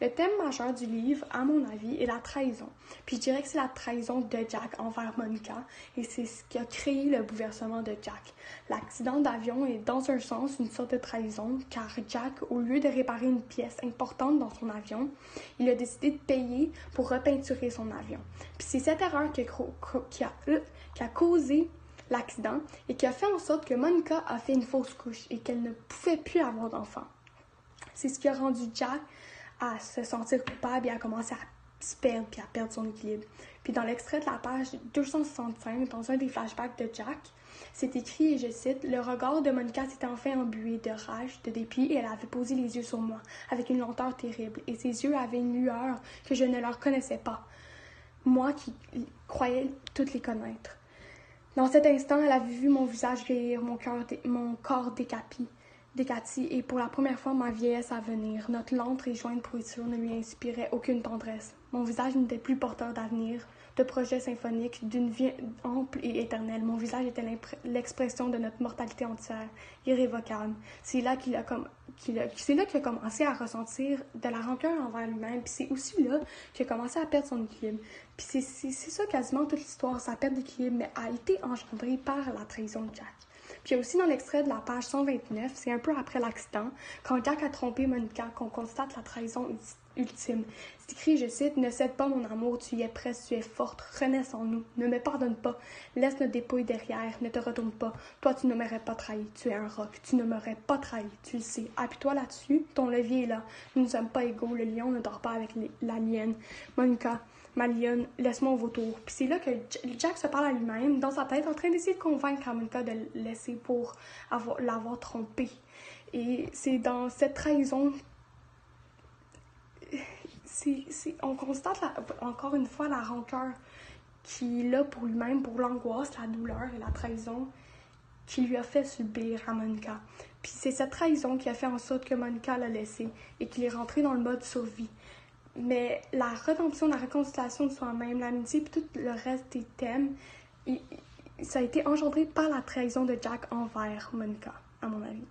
Le thème majeur du livre, à mon avis, est la trahison. Puis je dirais que c'est la trahison de Jack envers Monica, et c'est ce qui a créé le bouleversement de Jack. L'accident d'avion est dans un sens une sorte de trahison, car Jack, au lieu de réparer une pièce importante dans son avion, il a décidé de payer pour repeinturer son avion. Puis c'est cette erreur qui a causé l'accident et qui a fait en sorte que Monica a fait une fausse couche et qu'elle ne pouvait plus avoir d'enfant. C'est ce qui a rendu Jack à se sentir coupable et à commencer à se perdre puis à perdre son équilibre. Puis dans l'extrait de la page 265, dans un des flashbacks de Jack, c'est écrit, et je cite, « Le regard de Monica s'était enfin embué de rage, de dépit, et elle avait posé les yeux sur moi, avec une lenteur terrible, et ses yeux avaient une lueur que je ne leur connaissais pas, moi qui croyais toutes les connaître. Dans cet instant, elle avait vu mon visage vieillir, mon corps décati, et pour la première fois, ma vieillesse à venir. Notre lente et jointe pourriture ne lui inspirait aucune tendresse. Mon visage n'était plus porteur d'avenir, de projets symphoniques, d'une vie ample et éternelle. Mon visage était l'expression de notre mortalité entière, irrévocable. C'est là qu'il a commencé à ressentir de la rancœur envers lui-même, puis c'est aussi là qu'il a commencé à perdre son équilibre. Puis c'est ça quasiment toute l'histoire, sa perte d'équilibre, mais a été engendrée par la trahison de Jack. Puis aussi dans l'extrait de la page 129, c'est un peu après l'accident, quand Jack a trompé Monica, qu'on constate la trahison ultime. C'est écrit, je cite, « Ne cède pas mon amour, tu y es presque, tu es forte, renaisse en nous, ne me pardonne pas, laisse notre dépouille derrière, ne te retourne pas, toi tu ne m'aurais pas trahi, tu es un roc, tu ne m'aurais pas trahi, tu le sais, appuie-toi là-dessus, ton levier est là, nous ne sommes pas égaux, le lion ne dort pas avec la lienne, Monica, ma lionne, laisse-moi au vautour. » Puis c'est là que Jack se parle à lui-même, dans sa tête, en train d'essayer de convaincre Monica de le laisser pour l'avoir trompé. Et c'est dans cette trahison, on constate encore une fois la rancœur qu'il a pour lui-même, pour l'angoisse, la douleur et la trahison qu'il lui a fait subir à Monica. Puis c'est cette trahison qui a fait en sorte que Monica l'a laissé et qu'il est rentré dans le mode survie. Mais la rédemption, la réconciliation de soi-même, l'amitié et tout le reste des thèmes, ça a été engendré par la trahison de Jack envers Monica, à mon avis.